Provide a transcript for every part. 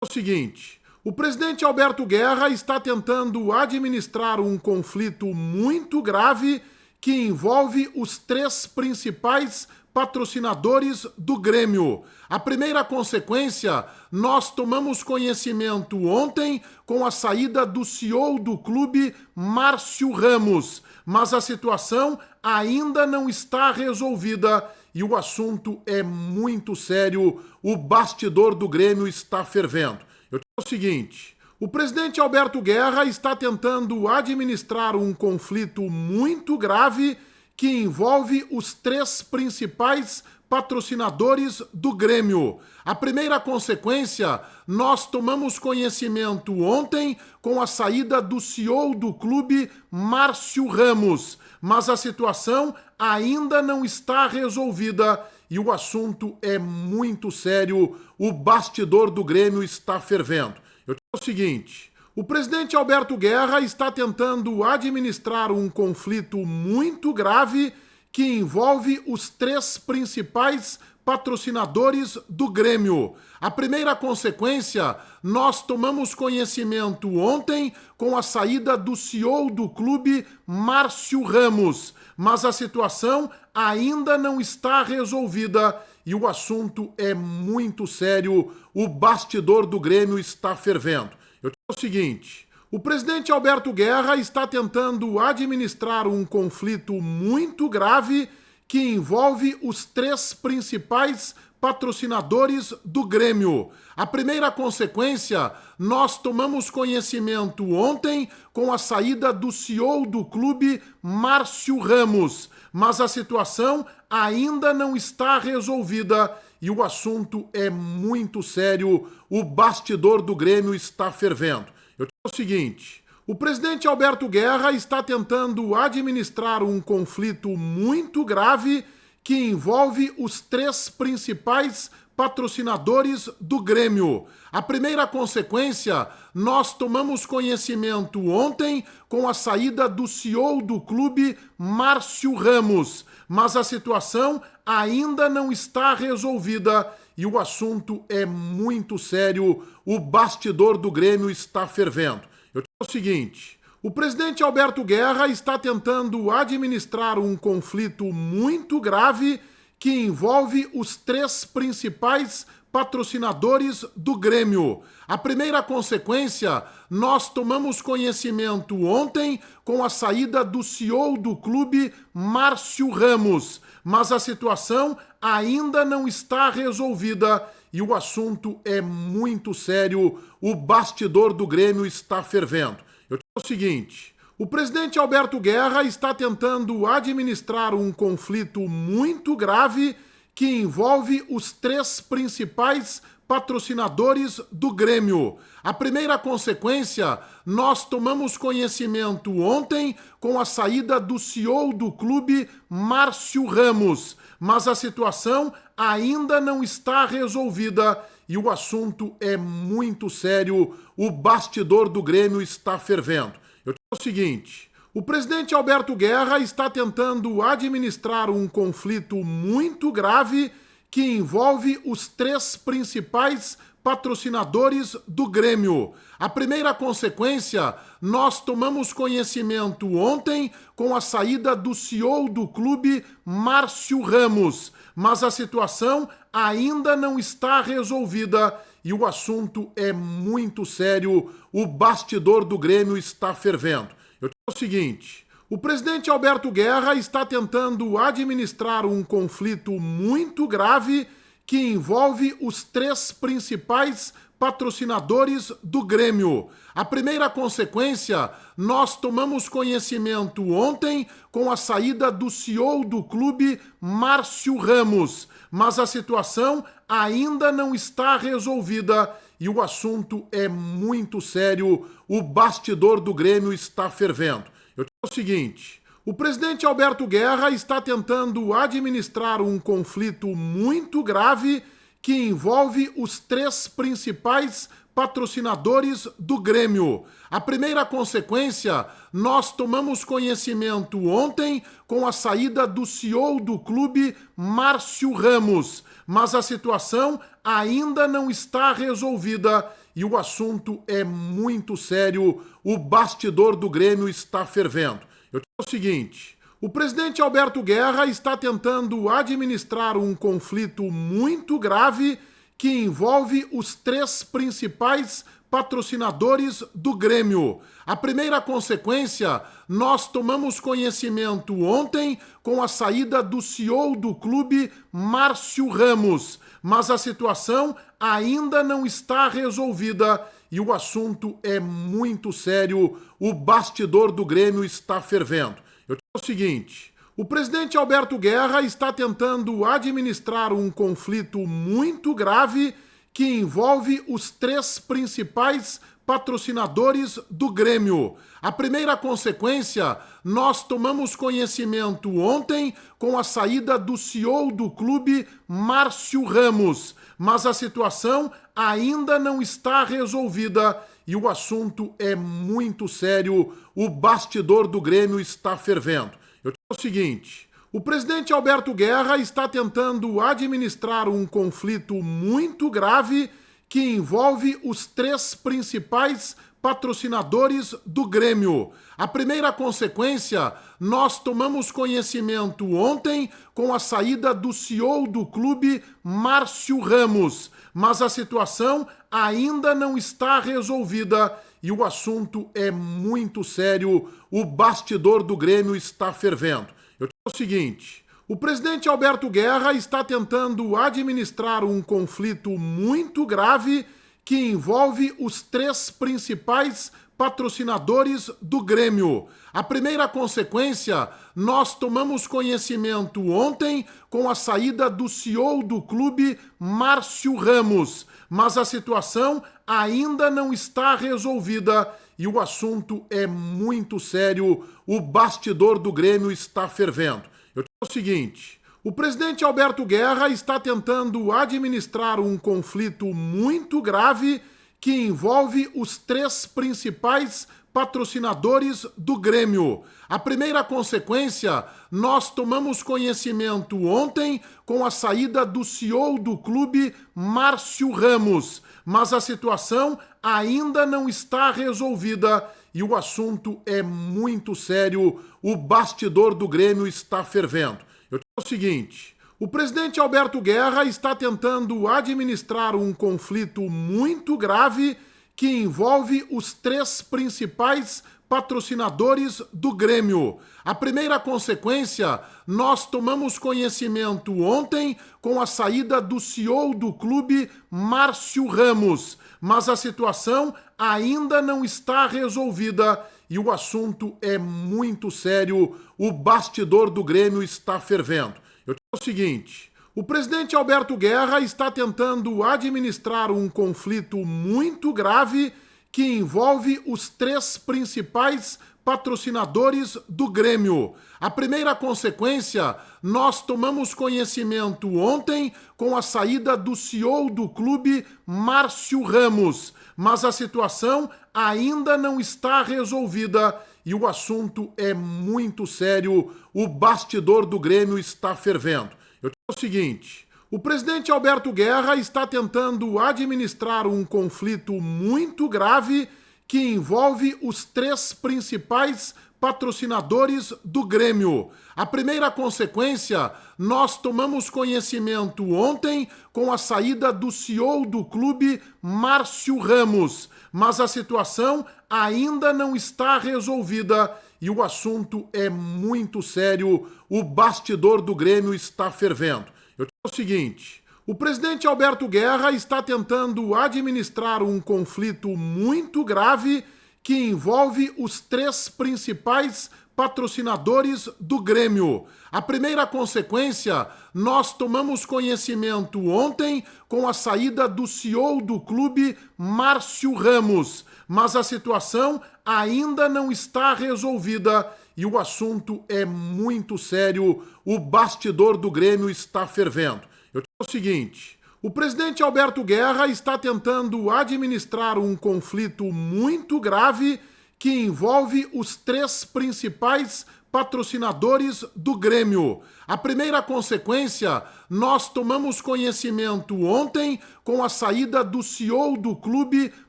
O seguinte, o presidente Alberto Guerra está tentando administrar um conflito muito grave que envolve os três principais patrocinadores do Grêmio. A primeira consequência, nós tomamos conhecimento ontem com a saída do CEO do clube, Márcio Ramos, mas a situação ainda não está resolvida e o assunto é muito sério. O bastidor do Grêmio está fervendo. Eu digo o seguinte, o presidente Alberto Guerra está tentando administrar um conflito muito grave que envolve os três principais patrocinadores do Grêmio. A primeira consequência, nós tomamos conhecimento ontem com a saída do CEO do clube, Márcio Ramos, mas a situação ainda não está resolvida e o assunto é muito sério. O bastidor do Grêmio está fervendo. Eu digo o seguinte, o presidente Alberto Guerra está tentando administrar um conflito muito grave que envolve os três principais patrocinadores do Grêmio. A primeira consequência, nós tomamos conhecimento ontem com a saída do CEO do clube, Márcio Ramos, mas a situação ainda não está resolvida e o assunto é muito sério. O bastidor do Grêmio está fervendo. Eu digo o seguinte, o presidente Alberto Guerra está tentando administrar um conflito muito grave que envolve os três principais patrocinadores do Grêmio. A primeira consequência, nós tomamos conhecimento ontem com a saída do CEO do clube, Márcio Ramos, mas a situação ainda não está resolvida e o assunto é muito sério. O bastidor do Grêmio está fervendo. Eu digo o seguinte, o presidente Alberto Guerra está tentando administrar um conflito muito grave que envolve os três principais patrocinadores do Grêmio. A primeira consequência, nós tomamos conhecimento ontem com a saída do CEO do clube, Márcio Ramos, mas a situação ainda não está resolvida e o assunto é muito sério. O bastidor do Grêmio está fervendo. Eu digo o seguinte, o presidente Alberto Guerra está tentando administrar um conflito muito grave que envolve os três principais patrocinadores do Grêmio. A primeira consequência, nós tomamos conhecimento ontem com a saída do CEO do clube, Márcio Ramos, mas a situação ainda não está resolvida e o assunto é muito sério. O bastidor do Grêmio está fervendo. Eu digo o seguinte, o presidente Alberto Guerra está tentando administrar um conflito muito grave que envolve os três principais patrocinadores do Grêmio. A primeira consequência, nós tomamos conhecimento ontem com a saída do CEO do clube, Márcio Ramos, mas a situação ainda não está resolvida e o assunto é muito sério. O bastidor do Grêmio está fervendo. Eu digo o seguinte, o presidente Alberto Guerra está tentando administrar um conflito muito grave que envolve os três principais patrocinadores do Grêmio. A primeira consequência, nós tomamos conhecimento ontem com a saída do CEO do clube, Márcio Ramos, mas a situação ainda não está resolvida e o assunto é muito sério. O bastidor do Grêmio está fervendo. Eu digo o seguinte, o presidente Alberto Guerra está tentando administrar um conflito muito grave que envolve os três principais patrocinadores do Grêmio. A primeira consequência, nós tomamos conhecimento ontem com a saída do CEO do clube, Márcio Ramos, mas a situação ainda não está resolvida e o assunto é muito sério. O bastidor do Grêmio está fervendo. Eu digo o seguinte, o presidente Alberto Guerra está tentando administrar um conflito muito grave que envolve os três principais patrocinadores do Grêmio. A primeira consequência, nós tomamos conhecimento ontem com a saída do CEO do clube, Márcio Ramos, mas a situação ainda não está resolvida e o assunto é muito sério. O bastidor do Grêmio está fervendo. Eu digo o seguinte: o presidente Alberto Guerra está tentando administrar um conflito muito grave que envolve os três principais patrocinadores do Grêmio. A primeira consequência, nós tomamos conhecimento ontem com a saída do CEO do clube, Márcio Ramos, mas a situação ainda não está resolvida e o assunto é muito sério. O bastidor do Grêmio está fervendo. Eu digo o seguinte: o presidente Alberto Guerra está tentando administrar um conflito muito grave que envolve os três principais patrocinadores do Grêmio. A primeira consequência, nós tomamos conhecimento ontem com a saída do CEO do clube, Márcio Ramos, mas a situação ainda não está resolvida e o assunto é muito sério. O bastidor do Grêmio está fervendo. Eu digo o seguinte: o presidente Alberto Guerra está tentando administrar um conflito muito grave que envolve os três principais patrocinadores do Grêmio. A primeira consequência, nós tomamos conhecimento ontem com a saída do CEO do clube, Márcio Ramos, mas a situação ainda não está resolvida e o assunto é muito sério. O bastidor do Grêmio está fervendo. Eu digo o seguinte: o presidente Alberto Guerra está tentando administrar um conflito muito grave que envolve os três principais patrocinadores do Grêmio. A primeira consequência, nós tomamos conhecimento ontem com a saída do CEO do clube, Márcio Ramos, mas a situação ainda não está resolvida e o assunto é muito sério. O bastidor do Grêmio está fervendo. Eu digo o seguinte: o presidente Alberto Guerra está tentando administrar um conflito muito grave que envolve os três principais patrocinadores do Grêmio. A primeira consequência, nós tomamos conhecimento ontem com a saída do CEO do clube, Márcio Ramos, mas a situação ainda não está resolvida e o assunto é muito sério. O bastidor do Grêmio está fervendo. Eu digo o seguinte: o presidente Alberto Guerra está tentando administrar um conflito muito grave que envolve os três principais patrocinadores do Grêmio. A primeira consequência, nós tomamos conhecimento ontem com a saída do CEO do clube, Márcio Ramos, mas a situação ainda não está resolvida e o assunto é muito sério. O bastidor do Grêmio está fervendo. Eu digo o seguinte: o presidente Alberto Guerra está tentando administrar um conflito muito grave que envolve os três principais patrocinadores do Grêmio. A primeira consequência, nós tomamos conhecimento ontem com a saída do CEO do clube, Márcio Ramos, mas a situação ainda não está resolvida e o assunto é muito sério. O bastidor do Grêmio está fervendo. Eu digo o seguinte: o presidente Alberto Guerra está tentando administrar um conflito muito grave que envolve os três principais patrocinadores do Grêmio. A primeira consequência, nós tomamos conhecimento ontem com a saída do CEO do clube, Márcio Ramos, mas a situação ainda não está resolvida e o assunto é muito sério. O bastidor do Grêmio está fervendo. Eu digo o seguinte: o presidente Alberto Guerra está tentando administrar um conflito muito grave que envolve os três principais patrocinadores do Grêmio. A primeira consequência, nós tomamos conhecimento ontem com a saída do CEO do clube, Márcio Ramos, mas a situação ainda não está resolvida e o assunto é muito sério. O bastidor do Grêmio está fervendo. Eu digo o seguinte: o presidente Alberto Guerra está tentando administrar um conflito muito grave que envolve os três principais patrocinadores do Grêmio. A primeira consequência, nós tomamos conhecimento ontem com a saída do CEO do clube,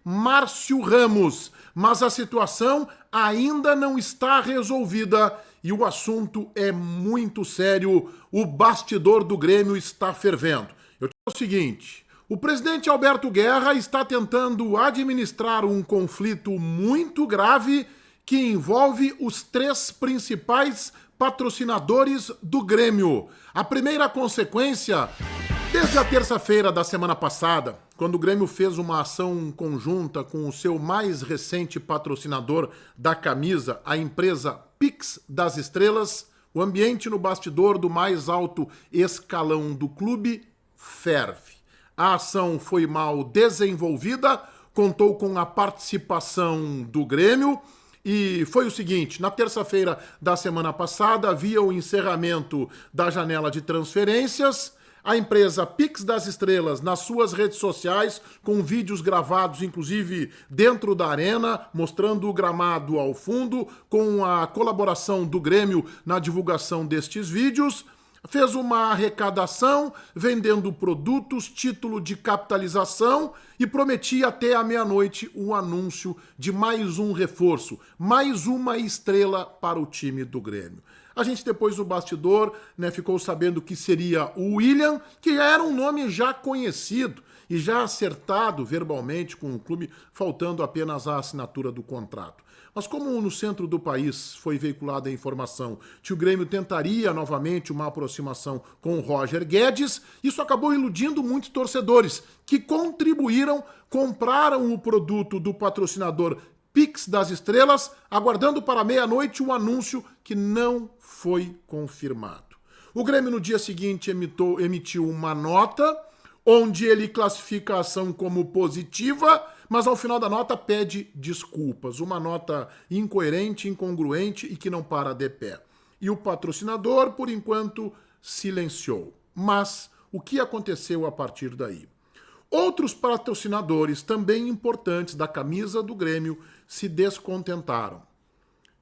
Márcio Ramos. Mas a situação ainda não está resolvida e o assunto é muito sério. O bastidor do Grêmio está fervendo. Eu digo o seguinte: o presidente Alberto Guerra está tentando administrar um conflito muito grave que envolve os três principais patrocinadores do Grêmio. A primeira consequência, desde a terça-feira da semana passada, quando o Grêmio fez uma ação conjunta com o seu mais recente patrocinador da camisa, a empresa Pix das Estrelas, o ambiente no bastidor do mais alto escalão do clube ferve. A ação foi mal desenvolvida, contou com a participação do Grêmio e foi o seguinte: na terça-feira da semana passada havia o encerramento da janela de transferências. A empresa Pix das Estrelas, nas suas redes sociais, com vídeos gravados, inclusive dentro da arena, mostrando o gramado ao fundo, com a colaboração do Grêmio na divulgação destes vídeos, fez uma arrecadação, vendendo produtos, título de capitalização e prometia até a meia-noite o anúncio de mais um reforço, mais uma estrela para o time do Grêmio. A gente depois no bastidor, ficou sabendo que seria o William, que era um nome já conhecido e já acertado verbalmente com o clube, faltando apenas a assinatura do contrato. Mas como no centro do país foi veiculada a informação que o Grêmio tentaria novamente uma aproximação com o Roger Guedes, isso acabou iludindo muitos torcedores que contribuíram, compraram o produto do patrocinador Pix das Estrelas, aguardando para meia-noite um anúncio que não foi confirmado. O Grêmio no dia seguinte emitiu uma nota onde ele classifica a ação como positiva, mas ao final da nota pede desculpas. Uma nota incoerente, incongruente e que não para de pé. E o patrocinador, por enquanto, silenciou. Mas o que aconteceu a partir daí? Outros patrocinadores também importantes da camisa do Grêmio se descontentaram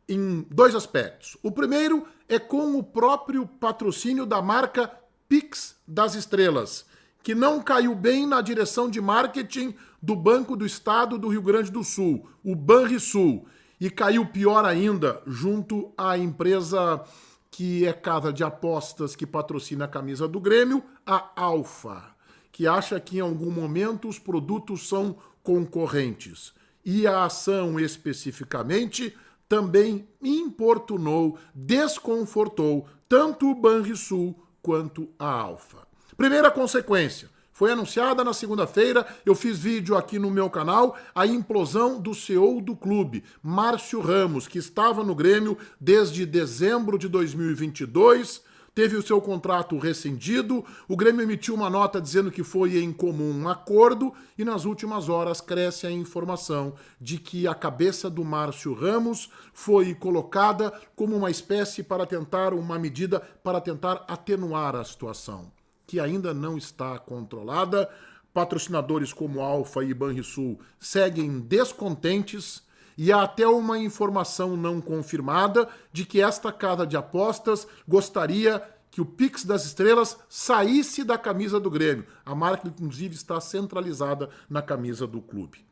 em dois aspectos. O primeiro é com o próprio patrocínio da marca Pix das Estrelas, que não caiu bem na direção de marketing do Banco do Estado do Rio Grande do Sul, o Banrisul, e caiu pior ainda junto à empresa que é casa de apostas que patrocina a camisa do Grêmio, a Alfa, que acha que em algum momento os produtos são concorrentes. E a ação especificamente também importunou, desconfortou tanto o Banrisul quanto a Alfa. Primeira consequência, foi anunciada na segunda-feira, eu fiz vídeo aqui no meu canal, a implosão do CEO do clube, Márcio Ramos, que estava no Grêmio desde dezembro de 2022, teve o seu contrato rescindido, o Grêmio emitiu uma nota dizendo que foi em comum acordo e nas últimas horas cresce a informação de que a cabeça do Márcio Ramos foi colocada como uma espécie para tentar, uma medida para tentar atenuar a situação, que ainda não está controlada. Patrocinadores como Alfa e Banrisul seguem descontentes e há até uma informação não confirmada de que esta casa de apostas gostaria que o Pix das Estrelas saísse da camisa do Grêmio. A marca, inclusive, está centralizada na camisa do clube.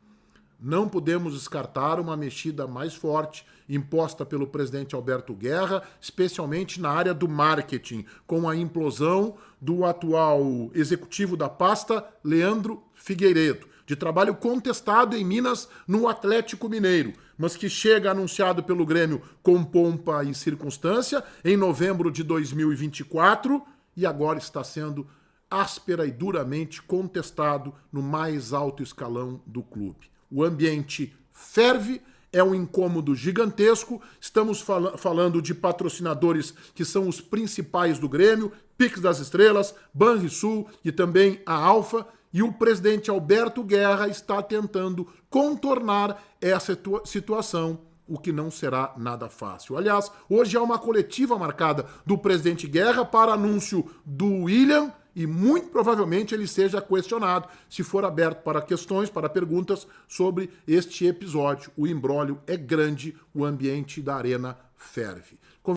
Não podemos descartar uma mexida mais forte imposta pelo presidente Alberto Guerra, especialmente na área do marketing, com a implosão do atual executivo da pasta, Leandro Figueiredo, de trabalho contestado em Minas no Atlético Mineiro, mas que chega anunciado pelo Grêmio com pompa e circunstância em novembro de 2024 e agora está sendo áspera e duramente contestado no mais alto escalão do clube. O ambiente ferve, é um incômodo gigantesco, estamos falando de patrocinadores que são os principais do Grêmio, Pix das Estrelas, Banrisul e também a Alfa, e o presidente Alberto Guerra está tentando contornar essa situação, o que não será nada fácil. Aliás, hoje há uma coletiva marcada do presidente Guerra para anúncio do William, e muito provavelmente ele seja questionado se for aberto para questões, para perguntas sobre este episódio. O imbróglio é grande, o ambiente da arena ferve.